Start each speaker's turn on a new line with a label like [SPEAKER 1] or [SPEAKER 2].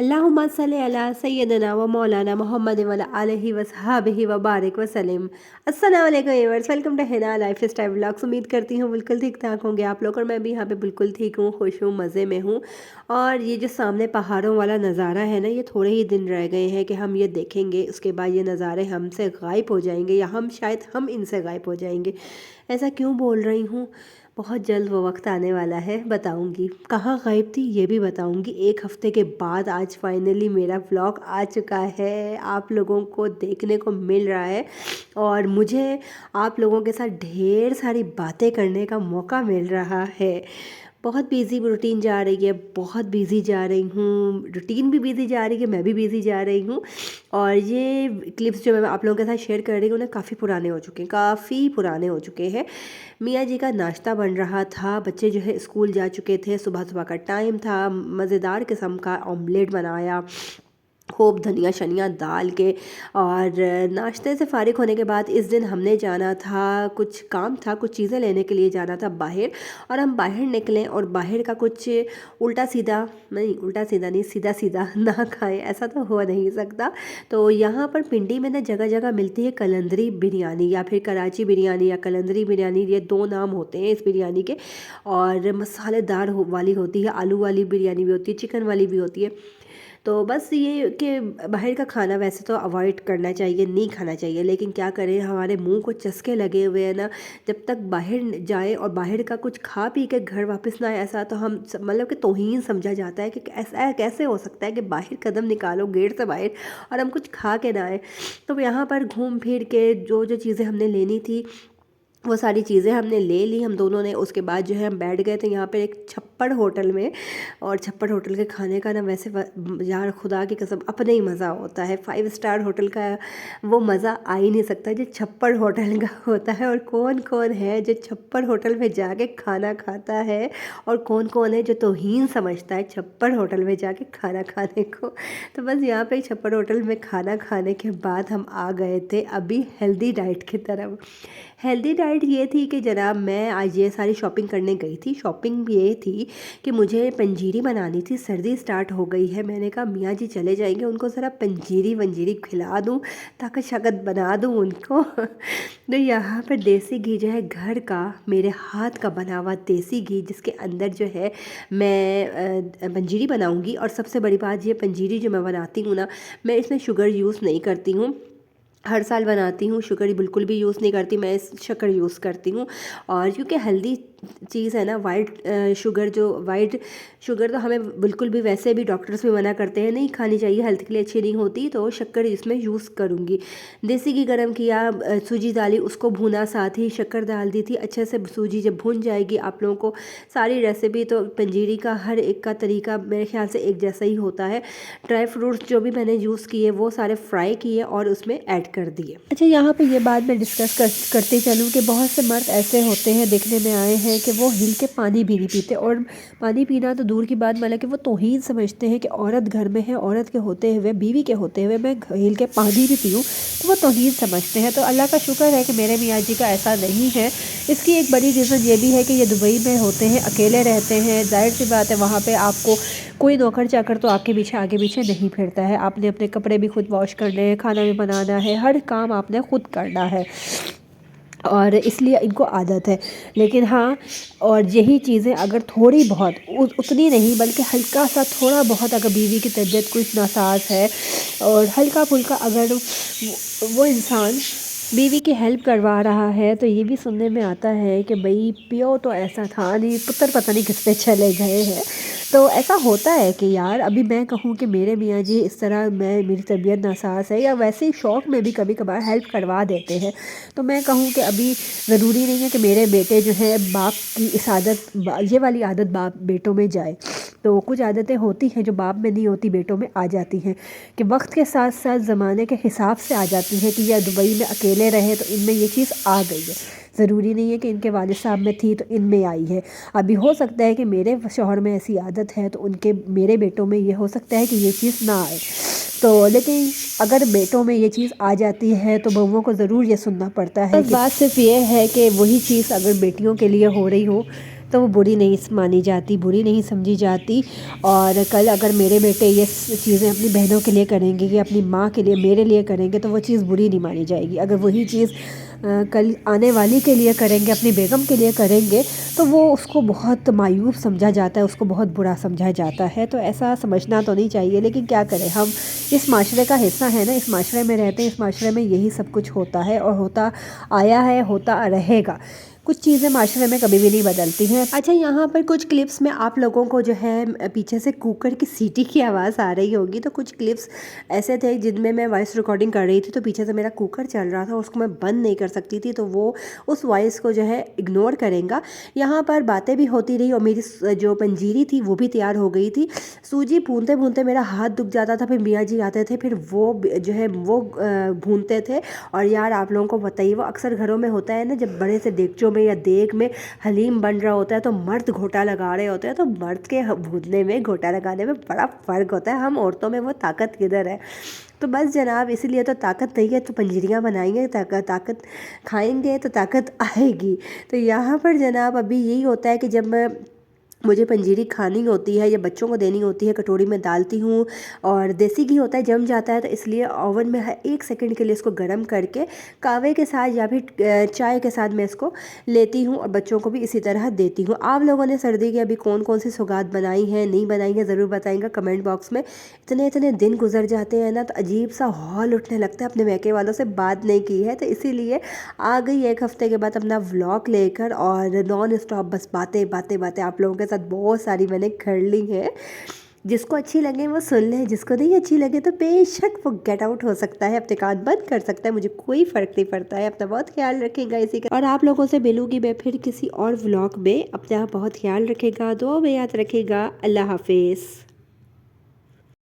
[SPEAKER 1] अल्लाहुम्मा सल्लि अला सय्यदना व मौलाना मोहम्मद व अला आलिहि व सहाबिहि व बारिक वसल्लम। अस्सलाम वालेकुम viewers, welcome to Hina lifestyle vlogs. उम्मीद करती हूँ बिल्कुल ठीक ठाक होंगे आप लोग, और मैं भी यहाँ पे बिल्कुल ठीक हूँ, खुश हूँ, मज़े में हूँ। और ये जो सामने पहाड़ों वाला नज़ारा है ना, ये थोड़े ही दिन रह गए हैं कि हम ये देखेंगे, उसके बाद ये नज़ारे हमसे गायब हो जाएंगे, या हम इनसे गायब हो जाएंगे। ऐसा क्यों बोल रही हूँ? बहुत जल्द वो वक्त आने वाला है, बताऊंगी। कहाँ गायब थी ये भी बताऊंगी। एक हफ्ते के बाद आज फाइनली मेरा व्लॉग आ चुका है, आप लोगों को देखने को मिल रहा है, और मुझे आप लोगों के साथ ढेर सारी बातें करने का मौका मिल रहा है। बहुत बिज़ी रूटीन जा रही है, बहुत बिज़ी जा रही हूँ, रूटीन भी बिज़ी जा रही है, मैं भी बिज़ी जा रही हूँ। और ये क्लिप्स जो मैं आप लोगों के साथ शेयर कर रही हूँ ना, काफ़ी पुराने हो चुके हैं, काफ़ी पुराने हो चुके हैं। मियाँ जी का नाश्ता बन रहा था, बच्चे जो है स्कूल जा चुके थे, सुबह सुबह का टाइम था, मज़ेदार किस्म का ऑमलेट बनाया खूब धनिया शनिया डाल के। और नाश्ते से फ़ारिग होने के बाद इस दिन हमने जाना था, कुछ काम था, कुछ चीज़ें लेने के लिए जाना था बाहर। और हम बाहर निकले और बाहर का कुछ उल्टा सीधा नहीं, उल्टा सीधा नहीं, सीधा सीधा ना खाएं, ऐसा तो हो नहीं सकता। तो यहाँ पर पिंडी में ना जगह जगह मिलती है कलंदरी बिरयानी, या फिर कराची बिरयानी या कलंदरी बिरयानी, ये दो नाम होते हैं इस बिरयानी के। और मसालेदार वाली होती है, आलू वाली बिरयानी भी होती है, चिकन वाली भी होती है। तो बस ये कि बाहर का खाना वैसे तो अवॉइड करना चाहिए, नहीं खाना चाहिए, लेकिन क्या करें, हमारे मुंह को चस्के लगे हुए हैं ना। जब तक बाहर जाए और बाहर का कुछ खा पी के घर वापस ना आए, ऐसा तो हम मतलब कि तौहीन समझा जाता है कि ऐसा कैसे हो सकता है कि बाहर कदम निकालो गेट से बाहर और हम कुछ खा के ना आए। तो यहाँ पर घूम फिर के जो जो चीज़ें हमने लेनी थी वो सारी चीज़ें हमने ले ली हम दोनों ने। उसके बाद जो है हम बैठ गए थे यहाँ पर एक छप्पड़ होटल में। और छप्पड़ होटल के खाने का ना वैसे यार खुदा की कसम अपने ही मज़ा होता है, 5 स्टार होटल का वो मज़ा आ ही नहीं सकता जो छप्पड़ होटल का होता है। और कौन कौन है जो छप्पड़ होटल में जाके खाना खाता है, और कौन कौन है जो तौहीन समझता है छप्पड़ होटल में जाके खाना खाने को। तो बस यहाँ पे छप्पड़ होटल में खाना खाने के बाद हम आ गए थे अभी हेल्दी डाइट की तरफ। हेल्दी डाइट ये थी कि जनाब मैं आज ये सारी शॉपिंग करने गई थी। शॉपिंग ये थी कि मुझे पंजीरी बनानी थी, सर्दी स्टार्ट हो गई है। मैंने कहा मियाँ जी चले जाएंगे, उनको ज़रा पंजीरी वंजीरी खिला दूँ, ताकत शकत बना दूँ उनको। तो यहाँ पर देसी घी जो है घर का, मेरे हाथ का बना हुआ देसी घी, जिसके अंदर जो है मैं पंजीरी बनाऊँगी। और सबसे बड़ी बात, ये पंजीरी जो मैं बनाती हूँ ना, मैं इसमें शुगर यूज़ नहीं करती हूँ। हर साल बनाती हूँ, शुगर बिल्कुल भी यूज़ नहीं करती, मैं शक्कर यूज़ करती हूँ। और क्योंकि हेल्दी चीज़ है ना, वाइट शुगर तो हमें बिल्कुल भी, वैसे भी डॉक्टर्स भी मना करते हैं नहीं खानी चाहिए, हेल्थ के लिए अच्छी नहीं होती, तो शक्कर इसमें यूज़ करूँगी। देसी घी गरम किया, सूजी डाली, उसको भुना, साथ ही शक्कर डाल दी थी अच्छे से। सूजी जब भुन जाएगी, आप लोगों को सारी रेसिपी तो पंजीरी का हर एक का तरीका मेरे ख्याल से एक जैसा ही होता है। ड्राई फ्रूट्स जो भी मैंने यूज़ किए वो सारे फ्राई किए और उसमें ऐड कर दिए। अच्छा, यहाँ पे ये बात मैं करते चलूँ कि बहुत से मर्द ऐसे होते हैं, देखने में आए हैं कि वो हिल के पानी भी नहीं पीते। और पानी पीना तो दूर की बात, मतलब कि वो तौहीन समझते हैं कि औरत घर में है, औरत के होते हुए, बीवी के होते हुए मैं हिल के पानी भी पीऊँ, तो वो तौहीन समझते हैं। तो अल्लाह का शुक्र है कि मेरे मियाँ जी का ऐसा नहीं है। इसकी एक बड़ी रीज़न ये भी है कि ये दुबई में होते हैं, अकेले रहते हैं, जाहिर सी बात है वहाँ पे आपको कोई नौकर चाकर तो आपके पीछे आगे पीछे नहीं फिरता है। आपने अपने कपड़े भी खुद वॉश करने हैं, खाना भी बनाना है, हर काम आपने खुद करना है, और इसलिए इनको आदत है। लेकिन हाँ, और यही चीज़ें अगर थोड़ी बहुत, उतनी नहीं बल्कि हल्का सा थोड़ा बहुत, अगर बीवी की तबीयत कुछ नासाज है और हल्का फुल्का अगर वो इंसान बीवी की हेल्प करवा रहा है, तो ये भी सुनने में आता है कि भाई पियो तो ऐसा था नहीं, पुत्र पता नहीं किस पे चले गए हैं। तो ऐसा होता है कि यार, अभी मैं कहूँ कि मेरे मियाँ जी इस तरह, मेरी तबीयत नासाज है या वैसे ही शौक़ में भी कभी कभार हेल्प करवा देते हैं। तो मैं कहूँ कि अभी ज़रूरी नहीं है कि मेरे बेटे जो है बाप की इस आदत, ये वाली आदत बाप बेटों में जाए। तो कुछ आदतें होती हैं जो बाप में नहीं होती, बेटों में आ जाती हैं, कि वक्त के साथ साथ ज़माने के हिसाब से आ जाती हैं। कि यह दुबई में अकेले रहे तो इनमें ये चीज़ आ गई है, ज़रूरी नहीं है कि इनके वालिद साहब में थी तो इनमें आई है। अभी हो सकता है कि मेरे शौहर में ऐसी आदत है, तो उनके मेरे बेटों में ये हो सकता है कि ये चीज़ ना आए। तो लेकिन अगर बेटों में ये चीज़ आ जाती है तो बहुओं को ज़रूर ये सुनना पड़ता है। बस बात सिर्फ ये है कि वही चीज़ अगर बेटियों के लिए हो रही हो तो वो बुरी नहीं मानी जाती, बुरी नहीं समझी जाती। और कल अगर मेरे बेटे ये चीज़ें अपनी बहनों के लिए करेंगे या अपनी माँ के लिए, मेरे लिए करेंगे, तो वो चीज़ बुरी नहीं मानी जाएगी। अगर वही चीज़ कल आने वाली के लिए करेंगे, अपनी बेगम के लिए करेंगे, तो वो उसको बहुत मायूब समझा जाता है, उसको बहुत बुरा समझा जाता है। तो ऐसा समझना तो नहीं चाहिए, लेकिन क्या करें, हम इस माशरे का हिस्सा है ना, इस माशरे में रहते हैं, इस माशरे में यही सब कुछ होता है और होता आया है, होता रहेगा। कुछ चीज़ें माशरे में कभी भी नहीं बदलती हैं। अच्छा, यहाँ पर कुछ क्लिप्स में आप लोगों को जो है पीछे से कुकर की सीटी की आवाज़ आ रही होगी। तो कुछ क्लिप्स ऐसे थे जिनमें मैं वॉइस रिकॉर्डिंग कर रही थी, तो पीछे से मेरा कुकर चल रहा था, उसको मैं बंद नहीं कर सकती थी, तो वो उस वॉइस को जो है इग्नोर करेगा। यहाँ पर बातें भी होती रही और मेरी जो पंजीरी थी वो भी तैयार हो गई थी। सूजी भूनते भूनते मेरा हाथ दुख जाता था, फिर मियाँ जी आते थे, फिर वो जो है वो भूनते थे। और यार आप लोगों को बताइए, वो अक्सर घरों में होता है ना, जब बड़े से देगचों में या देग में हलीम बन रहा होता है तो मर्द घोटा लगा रहे होते हैं, तो मर्द के भूनने में, घोटा लगाने में बड़ा फ़र्क होता है। हम औरतों में वो ताकत किधर है। तो बस जनाब, इसीलिए तो ताकत नहीं है तो पंजीरियाँ बनाएंगे, ताकत खाएंगे तो ताकत आएगी। तो यहाँ पर जनाब अभी यही होता है कि जब मैं मुझे पंजीरी खानी होती है या बच्चों को देनी होती है, कटोरी में डालती हूँ और देसी घी होता है, जम जाता है, तो इसलिए ओवन में 1 सेकंड के लिए इसको गर्म करके कावे के साथ या फिर चाय के साथ मैं इसको लेती हूँ और बच्चों को भी इसी तरह देती हूँ। आप लोगों ने सर्दी के अभी कौन कौन सी सौगात बनाई है, नहीं बनाई है, ज़रूर बताएंगे कमेंट बॉक्स में। इतने इतने दिन गुजर जाते हैं ना, तो अजीब सा हौल उठने लगता है। अपने मैके वालों से बात नहीं की है, तो इसीलिए आ गई 1 हफ्ते के बाद अपना व्लॉग लेकर, और नॉन स्टॉप बस बातें बातें बातें आप लोगों के साथ बहुत सारी मैंने कर ली है। जिसको अच्छी लगे वो सुन ले, जिसको नहीं अच्छी लगे तो बेशक वो गेट आउट हो सकता है, अपने कान बंद कर सकता है, मुझे कोई फ़र्क नहीं पड़ता है। अपना बहुत ख्याल रखेगा इसी का, और आप लोगों से मिलूंगी मैं फिर किसी और व्लॉग में। अपना बहुत ख्याल रखेगा, दुआ में याद रखेगा। अल्लाह हाफिज़।